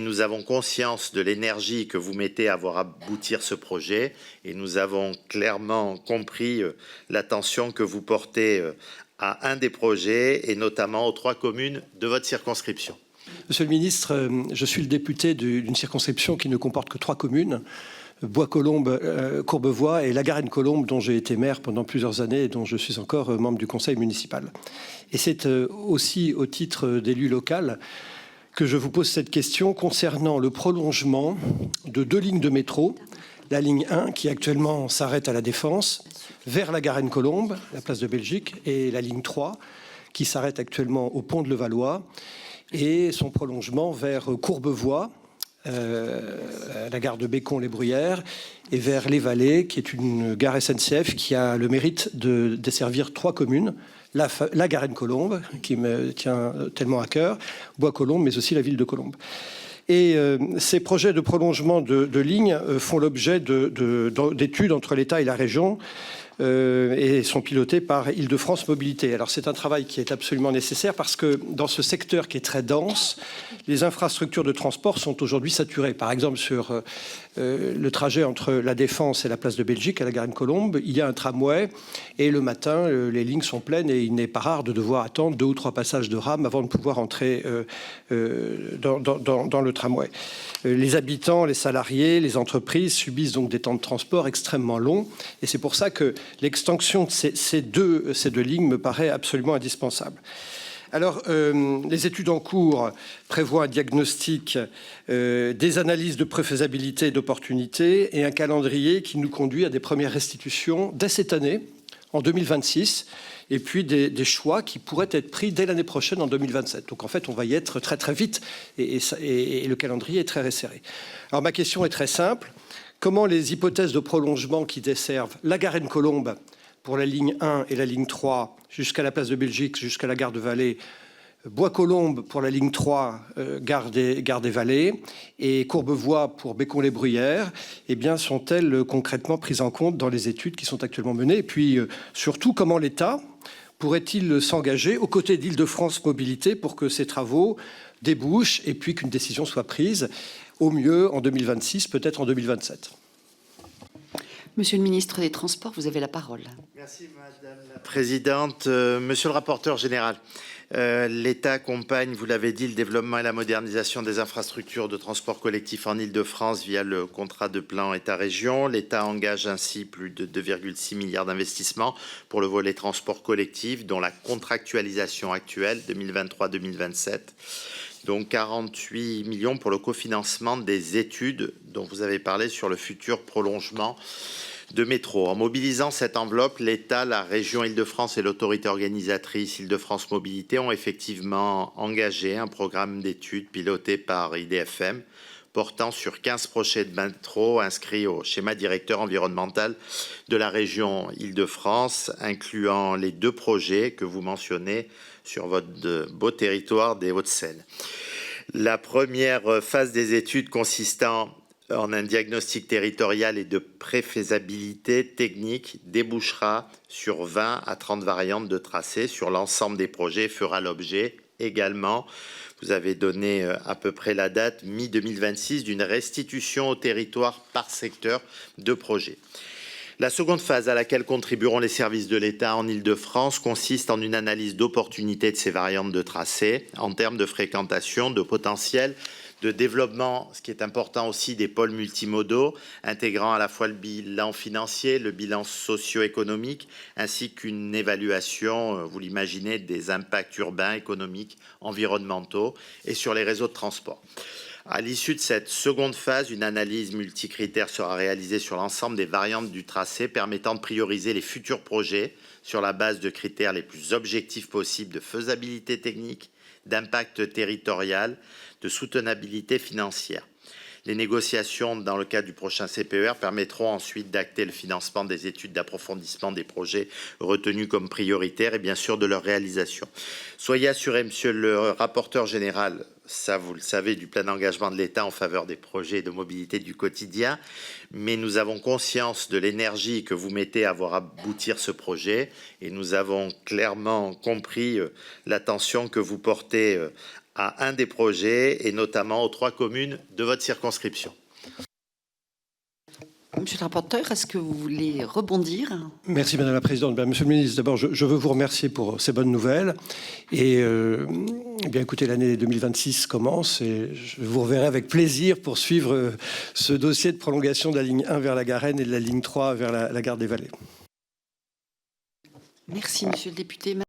Nous avons conscience de l'énergie que vous mettez à voir aboutir ce projet et nous avons clairement compris l'attention que vous portez à un des projets et notamment aux 3 communes de votre circonscription. Monsieur le ministre, je suis le député d'une circonscription qui ne comporte que 3 communes, Bois-Colombes, Courbevoie et La Garenne-Colombes, dont j'ai été maire pendant plusieurs années et dont je suis encore membre du conseil municipal. Et c'est aussi au titre d'élu local que je vous pose cette question concernant le prolongement de 2 lignes de métro. La ligne 1, qui actuellement s'arrête à la Défense, vers la Garenne-Colombes, la place de Belgique, et la ligne 3, qui s'arrête actuellement au pont de Levallois, et son prolongement vers Courbevoie, la gare de Bécon-les-Bruyères, et vers Les Vallées, qui est une gare SNCF qui a le mérite de desservir 3 communes, la Garenne-Colombes, qui me tient tellement à cœur, Bois-Colombes, mais aussi la ville de Colombes. Et ces projets de prolongement de lignes font l'objet d'études entre l'État et la région et sont pilotés par Île-de-France Mobilité. Alors c'est un travail qui est absolument nécessaire parce que dans ce secteur qui est très dense, les infrastructures de transport sont aujourd'hui saturées. Par exemple, sur le trajet entre la Défense et la place de Belgique, à la Garenne-Colombes, il y a un tramway et le matin, les lignes sont pleines et il n'est pas rare de devoir attendre 2 ou 3 passages de rame avant de pouvoir entrer dans le tramway. Les habitants, les salariés, les entreprises subissent donc des temps de transport extrêmement longs et c'est pour ça que l'extension de ces deux lignes me paraît absolument indispensable. Alors, les études en cours prévoient un diagnostic, des analyses de préfaisabilité et d'opportunité et un calendrier qui nous conduit à des premières restitutions dès cette année, en 2026, et puis des choix qui pourraient être pris dès l'année prochaine, en 2027. Donc, en fait, on va y être très, très vite et le calendrier est très resserré. Alors, ma question est très simple. Comment les hypothèses de prolongement qui desservent la Garenne-Colombes pour la ligne 1 et la ligne 3 jusqu'à la place de Belgique, jusqu'à la gare de Vallée, Bois-Colombes pour la ligne 3, gare des Vallées, et Courbevoie pour Bécon-les-Bruyères, eh bien, sont-elles concrètement prises en compte dans les études qui sont actuellement menées? Et puis, surtout, comment l'État pourrait-il s'engager aux côtés d'Île-de-France Mobilité pour que ces travaux débouchent et puis qu'une décision soit prise, au mieux en 2026, peut-être en 2027? Monsieur le ministre des Transports, vous avez la parole. Merci Madame la Présidente. Monsieur le rapporteur général, l'État accompagne, vous l'avez dit, le développement et la modernisation des infrastructures de transport collectif en Île-de-France via le contrat de plan État-région. L'État engage ainsi plus de 2,6 milliards d'investissements pour le volet transport collectif, dont la contractualisation actuelle 2023-2027. Donc 48 millions pour le cofinancement des études dont vous avez parlé sur le futur prolongement de métro. En mobilisant cette enveloppe, l'État, la région Île-de-France et l'autorité organisatrice Île-de-France Mobilité ont effectivement engagé un programme d'études piloté par IDFM portant sur 15 projets de métro inscrits au schéma directeur environnemental de la région Île-de-France, incluant les 2 projets que vous mentionnez sur votre beau territoire des Hauts-de-Seine. La première phase des études consistant en un diagnostic territorial et de préfaisabilité technique débouchera sur 20 à 30 variantes de tracés sur l'ensemble des projets et fera l'objet également, vous avez donné à peu près la date, mi-2026, d'une restitution au territoire par secteur de projet. La seconde phase à laquelle contribueront les services de l'État en Île-de-France consiste en une analyse d'opportunité de ces variantes de tracés en termes de fréquentation, de potentiel, de développement, ce qui est important aussi, des pôles multimodaux, intégrant à la fois le bilan financier, le bilan socio-économique, ainsi qu'une évaluation, vous l'imaginez, des impacts urbains, économiques, environnementaux et sur les réseaux de transport. À l'issue de cette seconde phase, une analyse multicritère sera réalisée sur l'ensemble des variantes du tracé permettant de prioriser les futurs projets sur la base de critères les plus objectifs possibles de faisabilité technique, d'impact territorial, de soutenabilité financière. Les négociations dans le cadre du prochain CPER permettront ensuite d'acter le financement des études d'approfondissement des projets retenus comme prioritaires et bien sûr de leur réalisation. Soyez assuré, monsieur le rapporteur général, ça vous le savez, du plein engagement de l'État en faveur des projets de mobilité du quotidien, mais nous avons conscience de l'énergie que vous mettez à voir aboutir ce projet et nous avons clairement compris l'attention que vous portez à un des projets et notamment aux 3 communes de votre circonscription. Monsieur le rapporteur, est-ce que vous voulez rebondir? Merci Madame la Présidente. Bien, Monsieur le Ministre, d'abord, je veux vous remercier pour ces bonnes nouvelles. Et bien, écoutez, l'année 2026 commence et je vous reverrai avec plaisir pour suivre ce dossier de prolongation de la ligne 1 vers la Garenne et de la ligne 3 vers la gare des Vallées. Merci, monsieur le député.